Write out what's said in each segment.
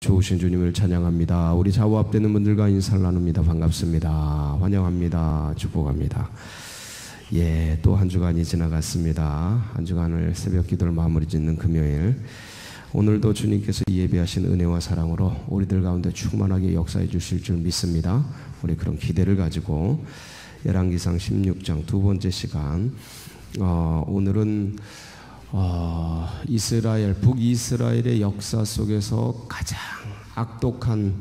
좋으신 주님을 찬양합니다. 우리 좌우 앞되는 분들과 인사를 나눕니다. 반갑습니다. 환영합니다. 축복합니다. 또 한 주간이 지나갔습니다. 한 주간을 새벽 기도를 마무리 짓는 금요일, 오늘도 주님께서 예비하신 은혜와 사랑으로 우리들 가운데 충만하게 역사해 주실 줄 믿습니다. 우리 그런 기대를 가지고 열왕기상 16장 두 번째 시간, 오늘은 북이스라엘의 역사 속에서 가장 악독한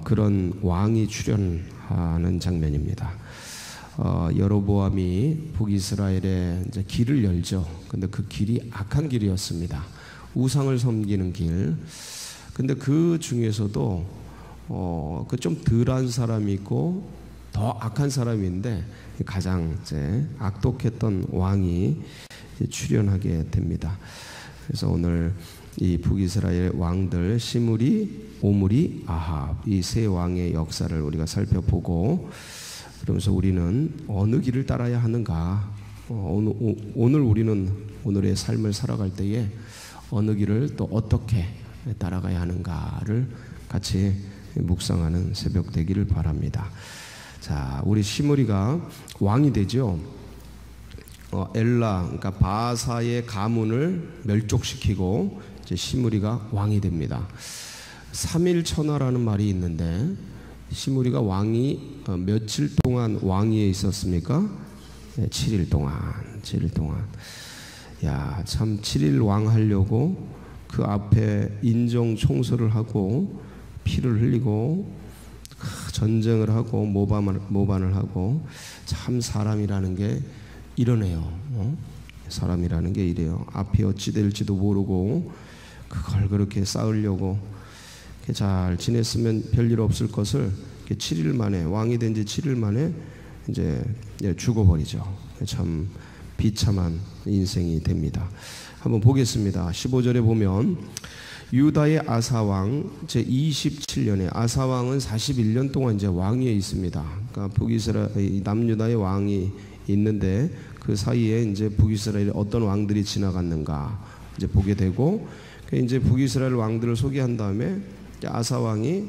그런 왕이 출현하는 장면입니다. 여로보암이 북이스라엘에 이제 길을 열죠. 근데 그 길이 악한 길이었습니다. 우상을 섬기는 길. 근데 그 중에서도 그 좀 덜한 사람이 있고 더 악한 사람인데 가장 이제 악독했던 왕이 출현하게 됩니다. 그래서 오늘 이 북이스라엘 왕들 시므리, 오므리, 아합, 이 세 왕의 역사를 우리가 살펴보고, 그러면서 우리는 어느 길을 따라야 하는가, 오늘 우리는 오늘의 삶을 살아갈 때에 어느 길을 또 어떻게 따라가야 하는가를 같이 묵상하는 새벽 되기를 바랍니다. 자, 우리 시므리가 왕이 되죠. 그러니까 바사의 가문을 멸족시키고 이제 시므리가 왕이 됩니다. 3일 천하라는 말이 있는데, 시므리가 왕이 며칠 동안 왕위에 있었습니까? 7일 동안. 7일 동안. 야, 참 7일 왕 하려고 그 앞에 인종 총수를 하고 피를 흘리고 전쟁을 하고 모반을 하고, 참 사람이라는 게 이러네요. 사람이라는 게 이래요. 앞이 어찌 될지도 모르고 그걸 그렇게 싸우려고 잘 지냈으면 별일 없을 것을 7일 만에, 왕이 된 지 7일 만에 이제 죽어버리죠. 참 비참한 인생이 됩니다. 한번 보겠습니다. 15절에 보면 유다의 아사왕 제27년에, 아사왕은 41년 동안 이제 왕위에 있습니다. 그러니까 북이스라엘 남유다의 왕이 있는데 그 사이에 이제 북이스라엘에 어떤 왕들이 지나갔는가 이제 보게 되고, 이제 북이스라엘 왕들을 소개한 다음에 아사 왕이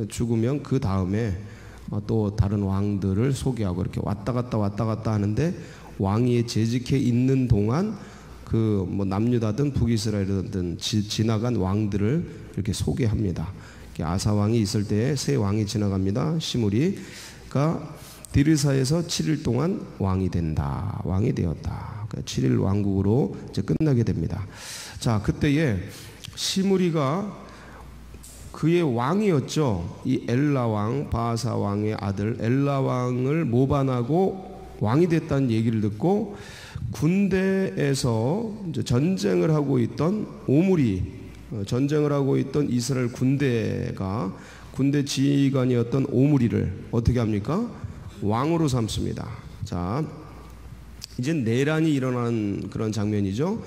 죽으면 그 다음에 또 다른 왕들을 소개하고 이렇게 왔다 갔다 하는데, 왕위에 재직해 있는 동안 그 남유다든 북이스라엘이든 지나간 왕들을 이렇게 소개합니다. 아사 왕이 있을 때에 세 왕이 지나갑니다. 시므리가 디르사에서 7일 동안 왕이 된다. 왕이 되었다. 7일 왕국으로 이제 끝나게 됩니다. 자, 그때에 시므리가 그의 왕이었죠. 이 엘라 왕, 바하사 왕의 아들 엘라 왕을 모반하고 왕이 됐다는 얘기를 듣고, 군대에서 이제 전쟁을 하고 있던 전쟁을 하고 있던 이스라엘 군대 지휘관이었던 오므리를 어떻게 합니까? 왕으로 삼습니다. 자, 이제 내란이 일어난 그런 장면이죠.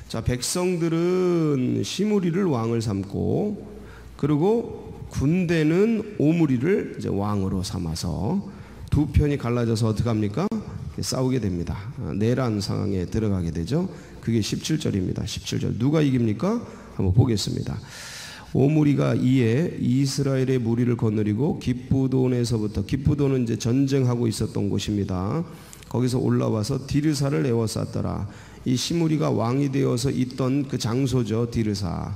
자, 백성들은 시므리를 왕을 삼고, 그리고 군대는 오므리를 이제 왕으로 삼아서 두 편이 갈라져서 어떻게 합니까? 싸우게 됩니다. 내란 상황에 들어가게 되죠. 그게 17절입니다. 17절. 누가 이깁니까? 한번 보겠습니다. 오므리가 이에 이스라엘의 무리를 거느리고 기브돈에서부터, 기브돈은 이제 전쟁하고 있었던 곳입니다. 거기서 올라와서 디르사를 에워쌌더라. 이 시므리가 왕이 되어서 있던 그 장소죠. 디르사.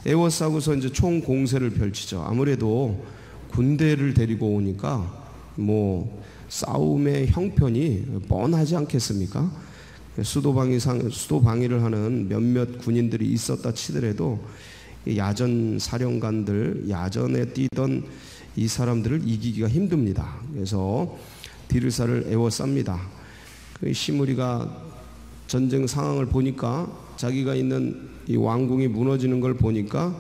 에워싸고서 이제 총 공세를 펼치죠. 아무래도 군대를 데리고 오니까 싸움의 형편이 뻔하지 않겠습니까? 수도 방위를 하는 몇몇 군인들이 있었다 치더라도 야전 사령관들, 야전에 뛰던 이 사람들을 이기기가 힘듭니다. 그래서 디르사를 에워쌉니다. 그 시므리가 전쟁 상황을 보니까, 자기가 있는 이 왕궁이 무너지는 걸 보니까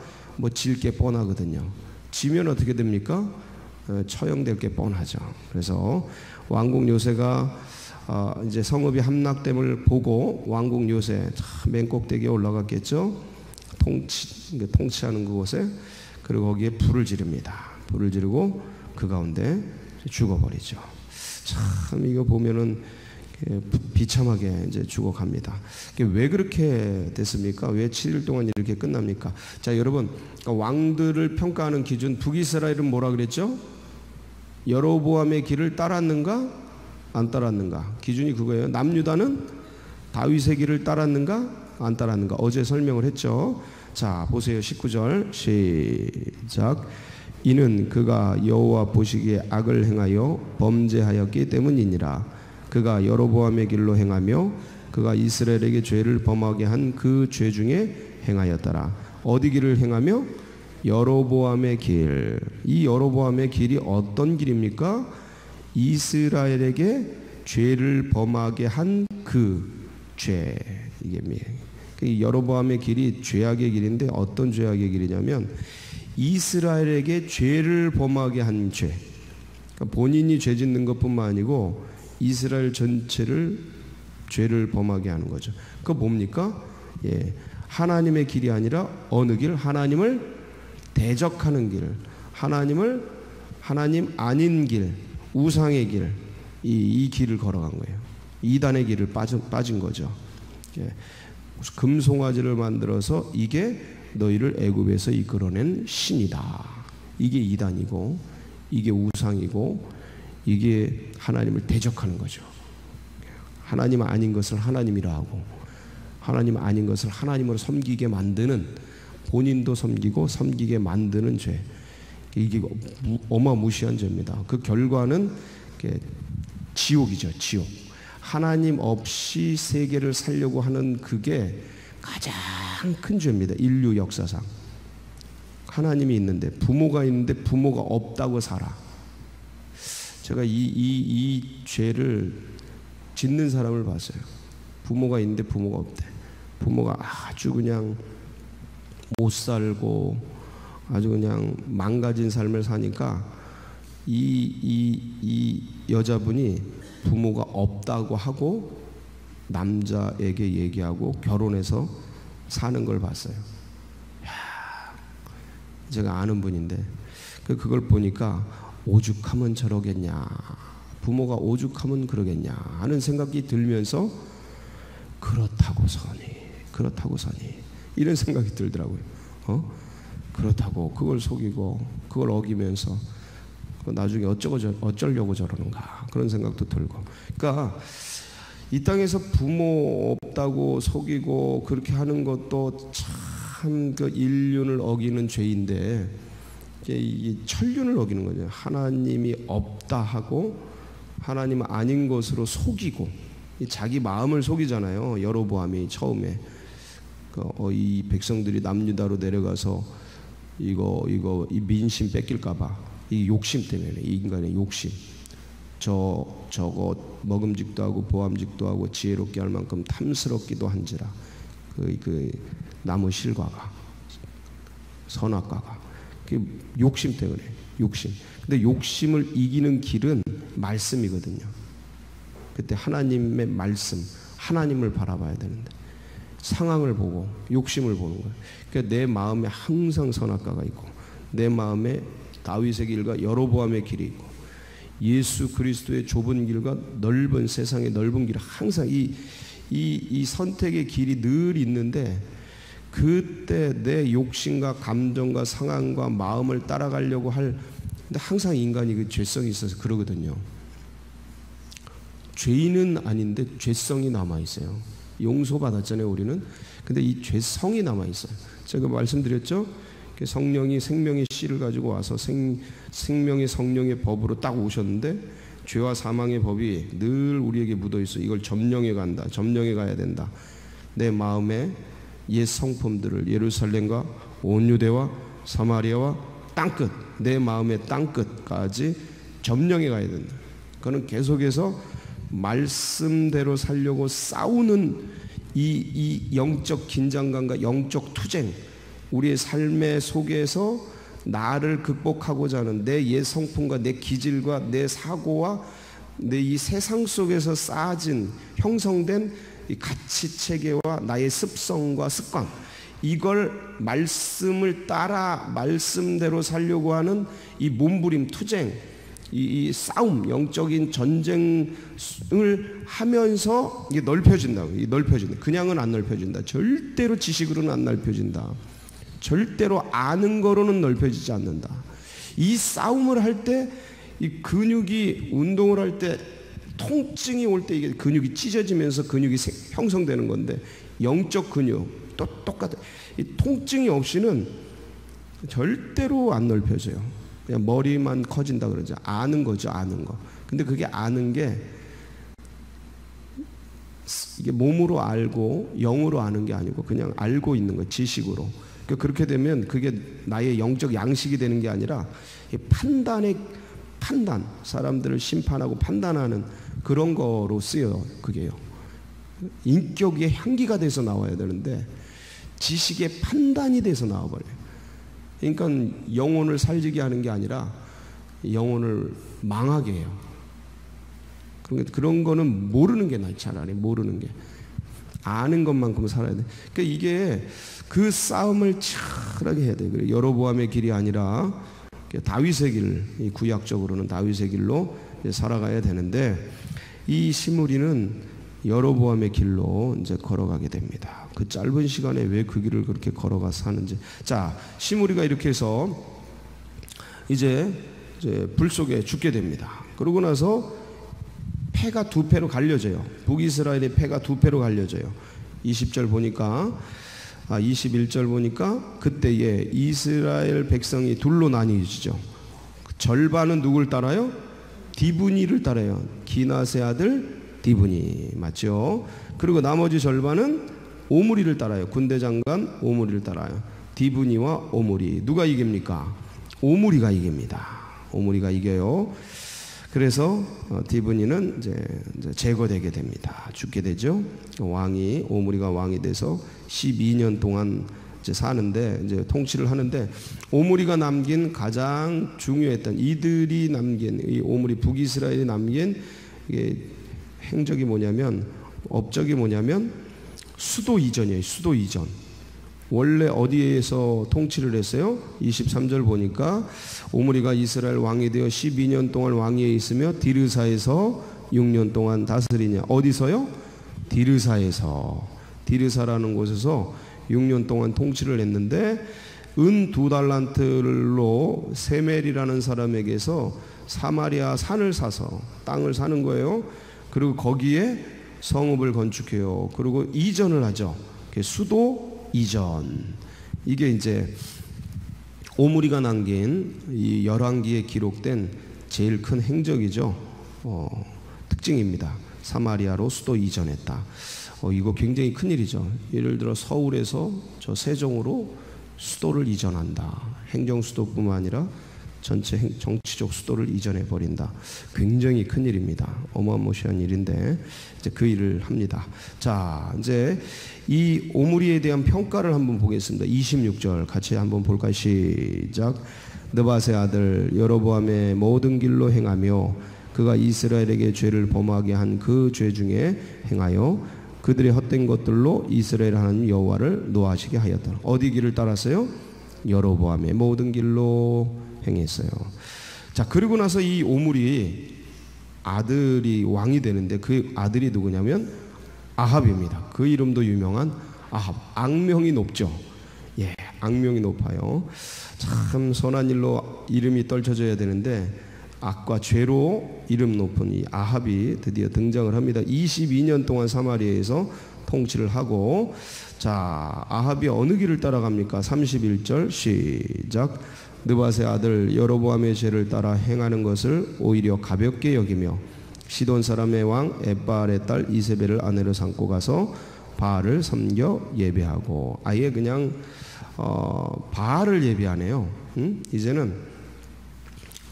질 게 뻔하거든요. 지면 어떻게 됩니까? 처형될 게 뻔하죠. 그래서 왕궁 요새가 이제 성읍이 함락됨을 보고 왕궁 요새 맨 꼭대기에 올라갔겠죠. 통치하는 그곳에. 그리고 거기에 불을 지릅니다. 불을 지르고 그 가운데 죽어버리죠. 참 이거 보면은 비참하게 이제 죽어갑니다. 왜 그렇게 됐습니까? 왜 7일 동안 이렇게 끝납니까? 자, 여러분, 그러니까 왕들을 평가하는 기준, 북이스라엘은 뭐라 그랬죠? 여로보암의 길을 따랐는가? 안 따랐는가? 기준이 그거예요. 남유다는 다윗의 길을 따랐는가? 안 따랐는가? 어제 설명을 했죠. 자, 보세요. 19절 시작. 이는 그가 여호와 보시기에 악을 행하여 범죄하였기 때문이니라. 그가 여로보암의 길로 행하며 그가 이스라엘에게 죄를 범하게 한 그 죄 중에 행하였더라. 어디 길을 행하며? 여로보암의 길. 이 여로보암의 길이 어떤 길입니까? 이스라엘에게 죄를 범하게 한 그 죄. 이게 뭐예요? 여로보암의 길이 죄악의 길인데 어떤 죄악의 길이냐면 이스라엘에게 죄를 범하게 한 죄. 그러니까 본인이 죄 짓는 것뿐만 아니고 이스라엘 전체를 죄를 범하게 하는 거죠. 그거 뭡니까? 하나님의 길이 아니라 어느 길? 하나님을 대적하는 길, 하나님 아닌 길, 우상의 길, 이 길을 걸어간 거예요. 이단의 길을 빠진 거죠. 금송아지를 만들어서 이게 너희를 애굽에서 이끌어낸 신이다. 이게 이단이고, 이게 우상이고, 이게 하나님을 대적하는 거죠. 하나님 아닌 것을 하나님이라 하고, 하나님 아닌 것을 하나님으로 섬기게 만드는, 본인도 섬기고 섬기게 만드는 죄. 이게 어마무시한 죄입니다. 그 결과는 지옥이죠. 지옥. 하나님 없이 세계를 살려고 하는 그게 가장 큰 죄입니다. 인류 역사상. 하나님이 있는데, 부모가 있는데 부모가 없다고 살아. 제가 이 죄를 짓는 사람을 봤어요. 부모가 있는데 부모가 없대. 부모가 아주 그냥 못 살고 아주 그냥 망가진 삶을 사니까 이 여자분이 부모가 없다고 하고 남자에게 얘기하고 결혼해서 사는 걸 봤어요. 제가 아는 분인데 그걸 보니까 오죽하면 저러겠냐, 부모가 오죽하면 그러겠냐 하는 생각이 들면서 그렇다고 서니 이런 생각이 들더라고요. 그렇다고 그걸 속이고 그걸 어기면서 나중에 어쩌려고 저러는가 그런 생각도 들고. 그러니까 이 땅에서 부모 없다고 속이고 그렇게 하는 것도 참 그 인륜을 어기는 죄인데, 이게 천륜을 어기는 거죠. 하나님이 없다 하고 하나님 아닌 것으로 속이고, 자기 마음을 속이잖아요. 여로보암이 처음에 이 백성들이 남유다로 내려가서 이 민심 뺏길까봐 이 욕심 때문에, 이 인간의 욕심, 저거 먹음직도 하고 보암직도 하고 지혜롭게 할 만큼 탐스럽기도 한지라 그 나무 실과가 선악과가 욕심 때문에 욕심. 근데 욕심을 이기는 길은 말씀이거든요. 그때 하나님의 말씀, 하나님을 바라봐야 되는데 상황을 보고 욕심을 보는 거예요. 그러니까 내 마음에 항상 선악과가 있고, 내 마음에 다윗의 길과 여로보암의 길이 있고, 예수 그리스도의 좁은 길과 넓은 세상의 넓은 길, 항상 이 선택의 길이 늘 있는데, 그때 내 욕심과 감정과 상황과 마음을 따라가려고 근데 항상 인간이 그 죄성이 있어서 그러거든요. 죄인은 아닌데 죄성이 남아있어요. 용서받았잖아요, 우리는. 근데 이 죄성이 남아있어요. 제가 말씀드렸죠? 성령이 생명의 씨를 가지고 와서 생명의 성령의 법으로 딱 오셨는데, 죄와 사망의 법이 늘 우리에게 묻어있어요. 이걸 점령해 간다. 점령해 가야 된다. 내 마음에 옛 성품들을 예루살렘과 온 유대와 사마리아와 땅끝, 내 마음의 땅끝까지 점령해 가야 된다. 그는 계속해서 말씀대로 살려고 싸우는 이 영적 긴장감과 영적 투쟁, 우리의 삶의 속에서 나를 극복하고자 하는 내 옛 성품과 내 기질과 내 사고와 내 이 세상 속에서 쌓아진 형성된 이 가치 체계와 나의 습성과 습관, 이걸 말씀을 따라 말씀대로 살려고 하는 이 몸부림 투쟁, 이 싸움, 영적인 전쟁을 하면서 이게 넓혀진다고. 이게 넓혀진다. 그냥은 안 넓혀진다. 절대로 지식으로는 안 넓혀진다. 절대로 아는 거로는 넓혀지지 않는다. 이 싸움을 할 때 이 근육이 운동을 할 때 통증이 올 때 이게 근육이 찢어지면서 근육이 형성되는 건데 영적 근육 또 똑같아. 이 통증이 없이는 절대로 안 넓혀져요. 그냥 머리만 커진다 그러죠. 아는 거죠, 아는 거. 근데 그게 아는 게 이게 몸으로 알고 영으로 아는 게 아니고 그냥 알고 있는 거, 지식으로. 그렇게 되면 그게 나의 영적 양식이 되는 게 아니라 판단, 사람들을 심판하고 판단하는 그런 거로 쓰여요. 그게요. 인격의 향기가 돼서 나와야 되는데 지식의 판단이 돼서 나와버려요. 그러니까 영혼을 살지게 하는 게 아니라 영혼을 망하게 해요. 그런 거는 모르는 게 나아요. 차라리 모르는 게. 아는 것만큼 살아야 돼. 그러니까 이게 그 싸움을 치열하게 해야 돼요. 여로보암의 길이 아니라 다윗의 길, 구약적으로는 다윗의 길로 살아가야 되는데 이 시므리는 여로보암의 길로 이제 걸어가게 됩니다. 그 짧은 시간에 왜 그 길을 그렇게 걸어가서 하는지. 자, 시므리가 이렇게 해서 이제 불 속에 죽게 됩니다. 그러고 나서 패가 두 패로 갈려져요. 북이스라엘의 패가 두 패로 갈려져요. 20절 보니까 21절 보니까 그때에 이스라엘 백성이 둘로 나뉘어지죠. 절반은 누굴 따라요? 디브니를 따라요. 기낫의 아들 디브니, 맞죠? 그리고 나머지 절반은 오므리를 따라요. 군대 장관 오므리를 따라요. 디브니와 오므리, 누가 이깁니까? 오므리가 이깁니다. 오므리가 이겨요. 그래서 디브니는 이제 제거되게 됩니다. 죽게 되죠. 오므리가 왕이 돼서 12년 동안 이제 사는데, 이제 통치를 하는데, 오므리가 남긴 가장 중요했던, 이들이 남긴, 이 오므리 북이스라엘이 남긴 이게 행적이 뭐냐면, 업적이 뭐냐면 수도 이전이에요. 수도 이전. 원래 어디에서 통치를 했어요? 23절 보니까 오므리가 이스라엘 왕이 되어 12년 동안 왕위에 있으며 디르사에서 6년 동안 다스리냐. 어디서요? 디르사에서. 디르사라는 곳에서 6년 동안 통치를 했는데 은 2달란트로 세멜이라는 사람에게서 사마리아 산을 사서 땅을 사는 거예요. 그리고 거기에 성읍을 건축해요. 그리고 이전을 하죠. 수도 이전. 이게 이제 오므리가 남긴 이 열왕기에 기록된 제일 큰 행적이죠. 특징입니다. 사마리아로 수도 이전했다. 이거 굉장히 큰 일이죠. 예를 들어 서울에서 저 세종으로 수도를 이전한다. 행정 수도뿐만 아니라 전체 정치적 수도를 이전해 버린다. 굉장히 큰 일입니다. 어마무시한 일인데 이제 그 일을 합니다. 자, 이제 이 오므리에 대한 평가를 한번 보겠습니다. 26절 같이 한번 볼까요? 시작. 느밧의 아들 여로보암의 모든 길로 행하며 그가 이스라엘에게 죄를 범하게 한 그 죄 중에 행하여 그들의 헛된 것들로 이스라엘 하나님 여호와를 노하시게 하였다. 어디 길을 따랐어요? 여로보암의 모든 길로 행했어요. 자, 그리고 나서 이 오므리 아들이 왕이 되는데 그 아들이 누구냐면 아합입니다. 그 이름도 유명한 아합. 악명이 높죠. 예, 악명이 높아요. 참 선한 일로 이름이 떨쳐져야 되는데 악과 죄로 이름 높은 이 아합이 드디어 등장을 합니다. 22년 동안 사마리아에서 통치를 하고, 자, 아합이 어느 길을 따라갑니까? 31절 시작. 느밧의 아들 여로보암의 죄를 따라 행하는 것을 오히려 가볍게 여기며 시돈 사람의 왕 엣바알의 딸 이세벨을 아내로 삼고 가서 바알을 섬겨 예배하고, 아예 그냥 바알을 예배하네요. 이제는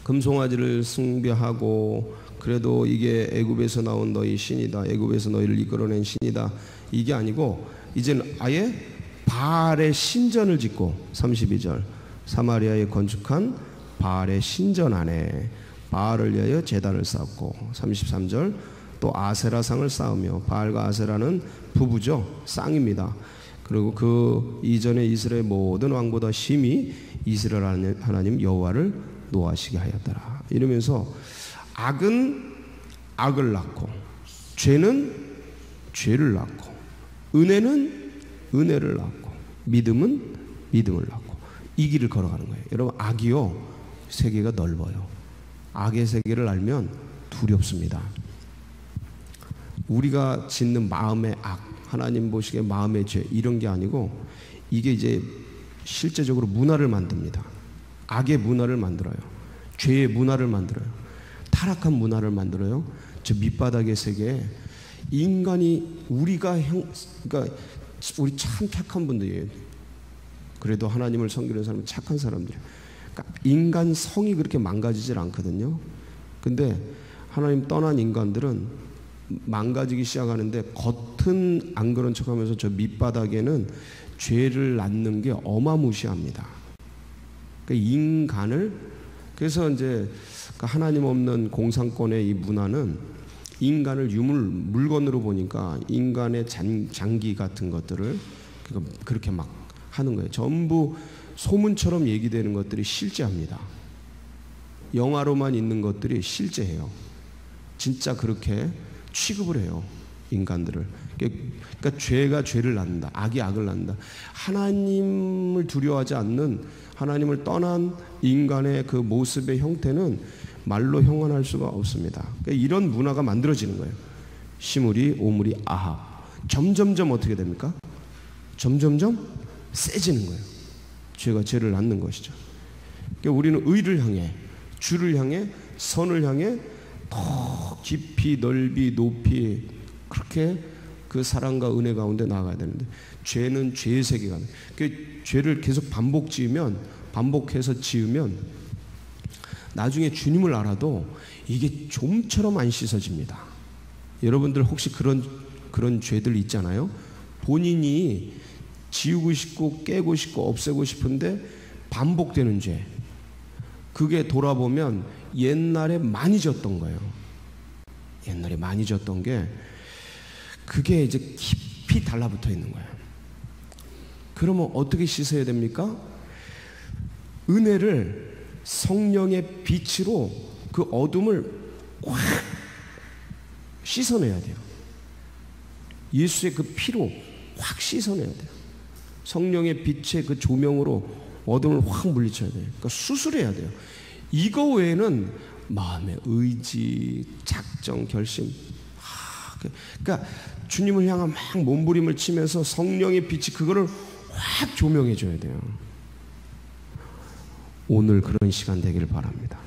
금송아지를 숭배하고, 그래도 이게 애굽에서 나온 너희 신이다, 애굽에서 너희를 이끌어낸 신이다, 이게 아니고 이제는 아예 바알의 신전을 짓고, 32절 사마리아에 건축한 바알의 신전 안에 바알을 위하여 제단을 쌓았고, 33절 또 아세라상을 쌓으며, 바알과 아세라는 부부죠. 쌍입니다. 그리고 그 이전에 이스라엘 모든 왕보다 심히 이스라엘 하나님 여호와를 노하시게 하였더라. 이러면서 악은 악을 낳고, 죄는 죄를 낳고, 은혜는 은혜를 낳고, 믿음은 믿음을 낳고, 이 길을 걸어가는 거예요. 여러분, 악이요, 세계가 넓어요. 악의 세계를 알면 두렵습니다. 우리가 짓는 마음의 악, 하나님 보시기에 마음의 죄, 이런 게 아니고, 이게 이제 실제적으로 문화를 만듭니다. 악의 문화를 만들어요. 죄의 문화를 만들어요. 타락한 문화를 만들어요. 저 밑바닥의 세계에 인간이, 그러니까 우리 참 착한 분들이에요. 그래도 하나님을 섬기는 사람은 착한 사람들이에요. 그러니까 인간 성이 그렇게 망가지질 않거든요. 근데 하나님 떠난 인간들은 망가지기 시작하는데, 겉은 안 그런 척하면서 저 밑바닥에는 죄를 낳는 게 어마무시합니다. 그러니까 인간을, 그래서 이제 하나님 없는 공산권의 이 문화는 인간을 물건으로 보니까 인간의 장기 같은 것들을 그렇게 막 하는 거예요. 전부 소문처럼 얘기되는 것들이 실제합니다. 영화로만 있는 것들이 실제해요. 진짜 그렇게 취급을 해요, 인간들을. 그러니까 죄가 죄를 낳는다, 악이 악을 낳는다. 하나님을 두려워하지 않는, 하나님을 떠난 인간의 그 모습의 형태는 말로 형언할 수가 없습니다. 그러니까 이런 문화가 만들어지는 거예요. 시므리, 오므리, 아합. 점점점 어떻게 됩니까? 점점점 세지는 거예요. 죄가 죄를 낳는 것이죠. 그러니까 우리는 의를 향해, 주를 향해, 선을 향해 더 깊이, 넓이, 높이 그렇게 그 사랑과 은혜 가운데 나아가야 되는데, 죄는 죄의 세계가, 그 죄를 계속 반복해서 지으면 나중에 주님을 알아도 이게 좀처럼 안 씻어집니다. 여러분들 혹시 그런 죄들 있잖아요. 본인이 지우고 싶고 깨고 싶고 없애고 싶은데 반복되는 죄. 그게 돌아보면 옛날에 많이 졌던 거예요. 옛날에 많이 졌던 게, 그게 이제 깊이 달라붙어 있는 거예요. 그러면 어떻게 씻어야 됩니까? 은혜를, 성령의 빛으로 그 어둠을 확 씻어내야 돼요. 예수의 그 피로 확 씻어내야 돼요. 성령의 빛의 그 조명으로 어둠을 확 물리쳐야 돼요. 그러니까 수술해야 돼요. 이거 외에는 마음의 의지, 작정, 결심, 그러니까 주님을 향한 막 몸부림을 치면서 성령의 빛이 그거를 확 조명해 줘야 돼요. 오늘 그런 시간 되기를 바랍니다.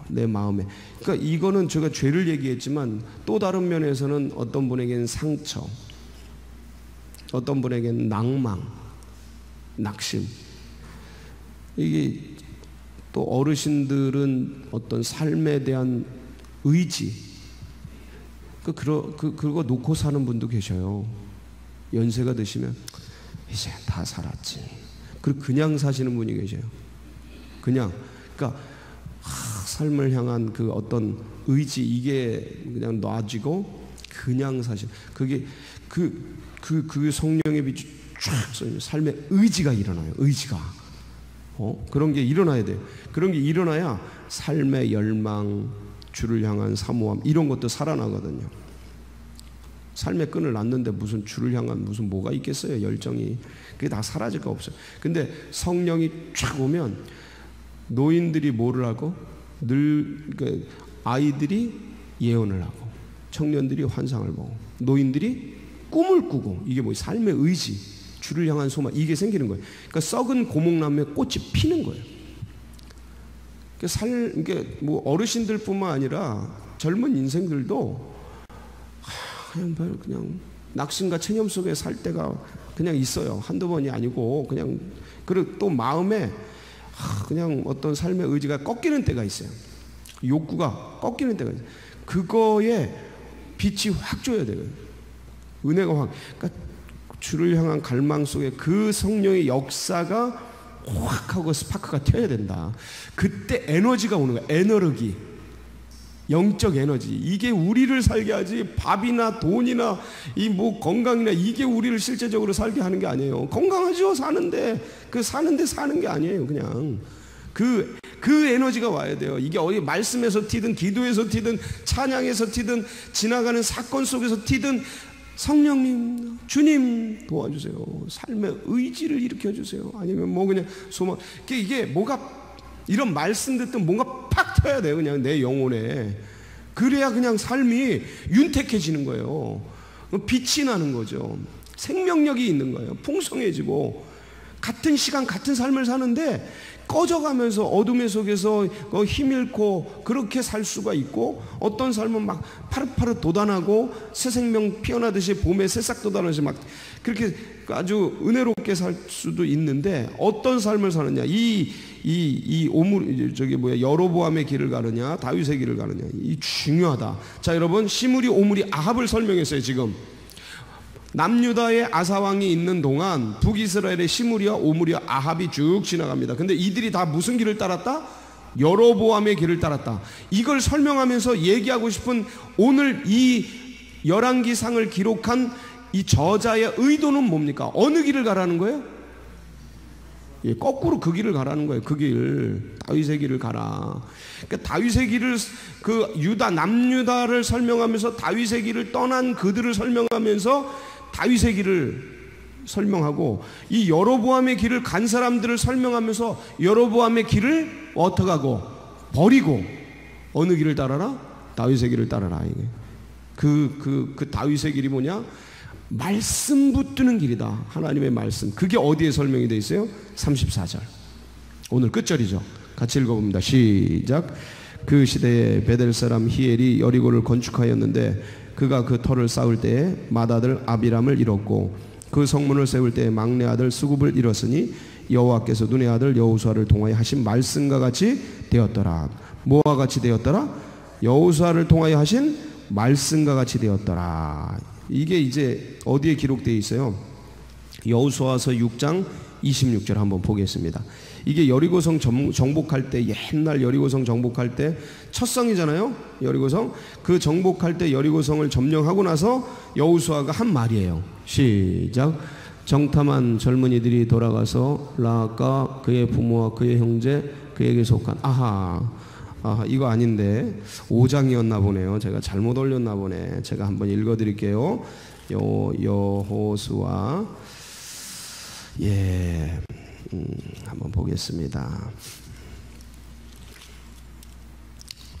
내 마음에, 그러니까 이거는 제가 죄를 얘기했지만 또 다른 면에서는 어떤 분에게는 상처, 어떤 분에게는 낭망, 낙심. 이게 또 어르신들은 어떤 삶에 대한 의지, 그거 놓고 사는 분도 계셔요. 연세가 드시면 이제 다 살았지. 그리고 그냥 사시는 분이 계셔요. 그러니까 삶을 향한 그 어떤 의지, 이게 그냥 놔지고 그냥 사실, 그게 그 성령의 빛이 쫙 쏘면 삶의 의지가 일어나요. 의지가. 그런 게 일어나야 돼요. 그런 게 일어나야 삶의 열망, 주를 향한 사모함, 이런 것도 살아나거든요. 삶의 끈을 놨는데 무슨 주를 향한 무슨 뭐가 있겠어요, 열정이. 그게 다 사라질 거 없어요. 근데 성령이 쫙 오면 노인들이 뭐를 하고, 그러니까 아이들이 예언을 하고, 청년들이 환상을 보고, 노인들이 꿈을 꾸고, 이게 뭐 삶의 의지, 주를 향한 소망, 이게 생기는 거예요. 그러니까 썩은 고목나무에 꽃이 피는 거예요. 그러니까 뭐 어르신들뿐만 아니라 젊은 인생들도 그냥 낙심과 체념 속에 살 때가 그냥 있어요. 한두 번이 아니고, 그냥, 그리고 또 마음에 그냥 어떤 삶의 의지가 꺾이는 때가 있어요. 욕구가 꺾이는 때가 있어요. 그거에 빛이 확 줘야 돼요. 은혜가 확. 그러니까 주를 향한 갈망 속에 그 성령의 역사가 확 하고 스파크가 튀어야 된다. 그때 에너지가 오는 거야. 에너르기. 영적 에너지. 이게 우리를 살게 하지, 밥이나 돈이나 이 뭐 건강이나 이게 우리를 실제적으로 살게 하는 게 아니에요. 건강하죠, 사는데. 그 사는데 사는 게 아니에요. 그냥 그 에너지가 와야 돼요. 이게 어디 말씀에서 튀든 기도에서 튀든 찬양에서 튀든 지나가는 사건 속에서 튀든 성령님, 주님 도와주세요. 삶의 의지를 일으켜주세요. 아니면 뭐 그냥 소망. 이게 뭐가 이런 말씀 듣던 뭔가 팍 튀어야 돼요. 그냥 내 영혼에. 그래야 그냥 삶이 윤택해지는 거예요. 빛이 나는 거죠. 생명력이 있는 거예요. 풍성해지고 같은 시간 같은 삶을 사는데 꺼져가면서 어둠의 속에서 힘 잃고 그렇게 살 수가 있고, 어떤 삶은 막 파릇파릇 돋아나고 새 생명 피어나듯이 봄에 새싹 돋아나듯이 막 그렇게 아주 은혜롭게 살 수도 있는데, 어떤 삶을 사느냐, 여로보암의 길을 가느냐 다윗의 길을 가느냐, 이 중요하다. 자, 여러분, 시므리 오므리 아합을 설명했어요. 지금 남유다의 아사왕이 있는 동안 북이스라엘의 시므리와 오므리와 아합이 쭉 지나갑니다. 근데 이들이 다 무슨 길을 따랐다? 여로보암의 길을 따랐다. 이걸 설명하면서 얘기하고 싶은 오늘 이 열왕기상을 기록한 이 저자의 의도는 뭡니까? 어느 길을 가라는 거예요? 예, 거꾸로 그 길을 가라는 거예요. 그 길, 다윗의 길을 가라. 그러니까 다윗의 길을, 그 남유다를 설명하면서 다윗의 길을 떠난 그들을 설명하면서 다윗의 길을 설명하고, 이 여로보암의 길을 간 사람들을 설명하면서 여로보암의 길을 어떻게 하고 버리고 어느 길을 따라라? 다윗의 길을 따라라. 이게 그 다윗의 길이 뭐냐? 말씀 붙드는 길이다. 하나님의 말씀. 그게 어디에 설명이 되어 있어요? 34절. 오늘 끝절이죠. 같이 읽어봅니다. 시작. 그 시대에 베델 사람 히엘이 여리고를 건축하였는데 그가 그 터를 쌓을 때에 맏아들 아비람을 잃었고 그 성문을 세울 때에 막내 아들 수굽을 잃었으니 여호와께서 눈의 아들 여호수아를 통하여 하신 말씀과 같이 되었더라. 뭐와 같이 되었더라? 여호수아를 통하여 하신 말씀과 같이 되었더라. 이게 이제 어디에 기록되어 있어요? 여호수아서 6장 26절 한번 보겠습니다. 이게 여리고성 정복할 때, 옛날 여리고성 정복할 때 첫 성이잖아요. 여리고성. 그 정복할 때 여리고성을 점령하고 나서 여호수아가 한 말이에요. 시작. 정탐한 젊은이들이 돌아가서 라합과 그의 부모와 그의 형제 그에게 속한 이거 아닌데 5장이었나 보네요. 제가 잘못 올렸나 보네. 제가 한번 읽어드릴게요. 여호수아 한번 보겠습니다.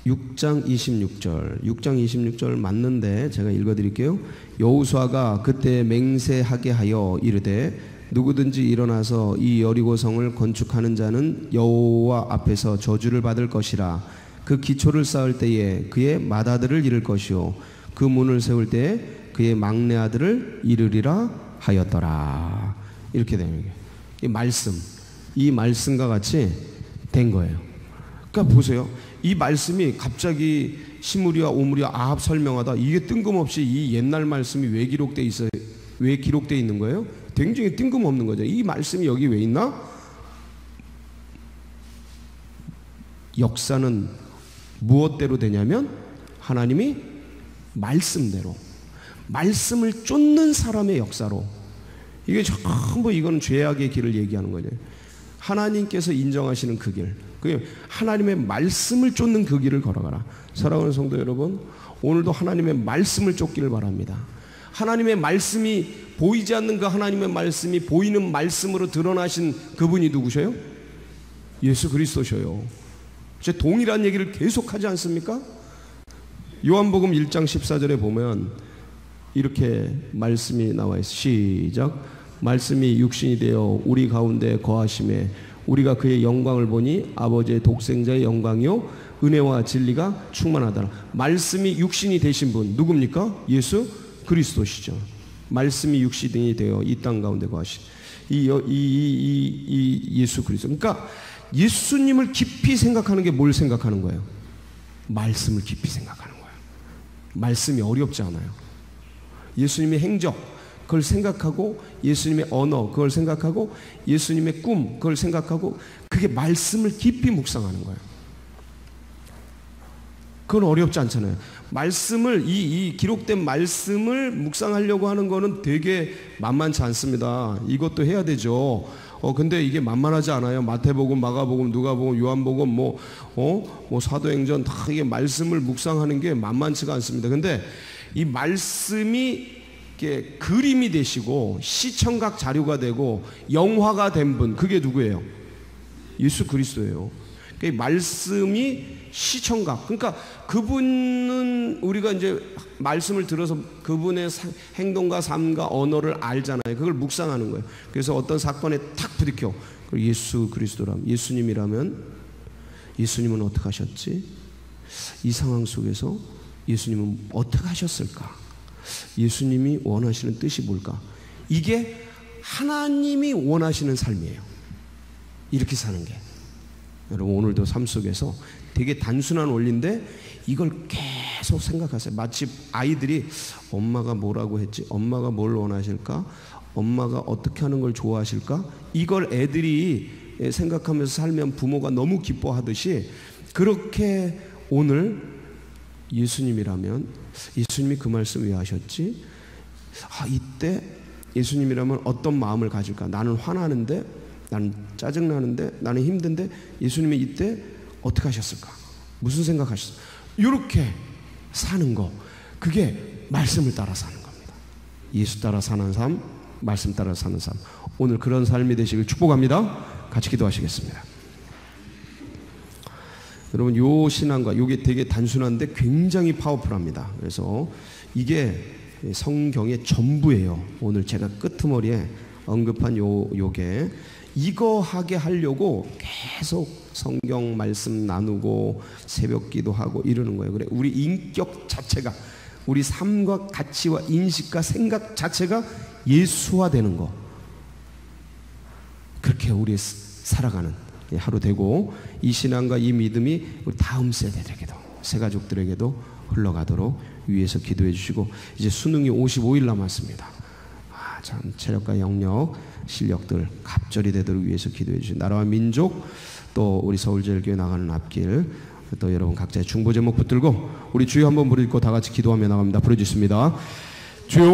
6장 26절 맞는데 제가 읽어드릴게요. 여호수아가 그때 맹세하게 하여 이르되 누구든지 일어나서 이 여리고성을 건축하는 자는 여호와 앞에서 저주를 받을 것이라. 그 기초를 쌓을 때에 그의 맏아들을 잃을 것이요 그 문을 세울 때에 그의 막내 아들을 잃으리라 하였더라. 이렇게 되는 거예요. 이 말씀과 같이 된 거예요. 그러니까 보세요. 이 말씀이 갑자기 시므리와 오므리와 아합 설명하다, 이게 뜬금없이 이 옛날 말씀이 왜 기록되어 있어요? 왜 기록되어 있는 거예요? 굉장히 뜬금없는 거죠. 이 말씀이 여기 왜 있나? 역사는 무엇대로 되냐면 하나님이 말씀대로, 말씀을 쫓는 사람의 역사로. 이게 전부 이건 죄악의 길을 얘기하는 거죠. 하나님께서 인정하시는 그 길, 그 하나님의 말씀을 쫓는 그 길을 걸어가라. 사랑하는 성도 여러분, 오늘도 하나님의 말씀을 쫓기를 바랍니다. 하나님의 말씀이 보이지 않는 그 하나님의 말씀이 보이는 말씀으로 드러나신 그분이 누구셔요? 예수 그리스도셔요. 제 동일한 얘기를 계속하지 않습니까? 요한복음 1장 14절에 보면 이렇게 말씀이 나와 있어요. 시작. 말씀이 육신이 되어 우리 가운데 거하심에 우리가 그의 영광을 보니 아버지의 독생자의 영광이요 은혜와 진리가 충만하더라. 말씀이 육신이 되신 분 누굽니까? 예수 그리스도시죠. 말씀이 육신이 되어 이 땅 가운데 거하신 이 예수 그리스도. 그러니까 예수님을 깊이 생각하는 게 뭘 생각하는 거예요? 말씀을 깊이 생각하는 거예요. 말씀이 어렵지 않아요. 예수님의 행적 그걸 생각하고, 예수님의 언어 그걸 생각하고, 예수님의 꿈 그걸 생각하고, 그게 말씀을 깊이 묵상하는 거예요. 그건 어렵지 않잖아요. 말씀을 이 기록된 말씀을 묵상하려고 하는 거는 되게 만만치 않습니다. 이것도 해야 되죠. 근데 이게 만만하지 않아요. 마태복음, 마가복음, 누가복음, 요한복음, 사도행전 다 이게 말씀을 묵상하는 게 만만치가 않습니다. 근데 이 말씀이 이게 그림이 되시고 시청각 자료가 되고 영화가 된 분, 그게 누구예요? 예수 그리스도예요. 그 말씀이 시청각. 그러니까 그분은 우리가 이제 말씀을 들어서 그분의 행동과 삶과 언어를 알잖아요. 그걸 묵상하는 거예요. 그래서 어떤 사건에 탁 부딪혀. 예수 그리스도라면, 예수님이라면 예수님은 어떻게 하셨지? 이 상황 속에서 예수님은 어떻게 하셨을까? 예수님이 원하시는 뜻이 뭘까? 이게 하나님이 원하시는 삶이에요. 이렇게 사는 게. 여러분 오늘도 삶 속에서 되게 단순한 원리인데 이걸 계속 생각하세요. 마치 아이들이 엄마가 뭐라고 했지? 엄마가 뭘 원하실까? 엄마가 어떻게 하는 걸 좋아하실까? 이걸 애들이 생각하면서 살면 부모가 너무 기뻐하듯이 그렇게 오늘 예수님이라면 예수님이 그 말씀 왜 하셨지? 이때 예수님이라면 어떤 마음을 가질까? 나는 화나는데, 나는 짜증나는데, 나는 힘든데 예수님이 이때 어떻게 하셨을까? 무슨 생각하셨을까? 이렇게 사는 거, 그게 말씀을 따라 사는 겁니다. 예수 따라 사는 삶, 말씀 따라 사는 삶. 오늘 그런 삶이 되시길 축복합니다. 같이 기도하시겠습니다. 여러분 요 신앙과 요게 되게 단순한데 굉장히 파워풀합니다. 그래서 이게 성경의 전부예요. 오늘 제가 끄트머리에 언급한 요게 이거 하게 하려고 계속 성경 말씀 나누고 새벽 기도하고 이러는 거예요. 그래 우리 인격 자체가, 우리 삶과 가치와 인식과 생각 자체가 예수화되는 거, 그렇게 우리 살아가는 하루 되고, 이 신앙과 이 믿음이 우리 다음 세대들에게도, 새 가족들에게도 흘러가도록 위에서 기도해 주시고, 이제 수능이 55일 남았습니다. 참 체력과 영역, 실력들 갑절이 되도록 위해서 기도해 주시고, 나라와 민족, 또 우리 서울제일교회 나가는 앞길, 또 여러분 각자의 중보 제목 붙들고 우리 주여 한번 부르고 다 같이 기도하며 나갑니다. 부르짖습니다. 주여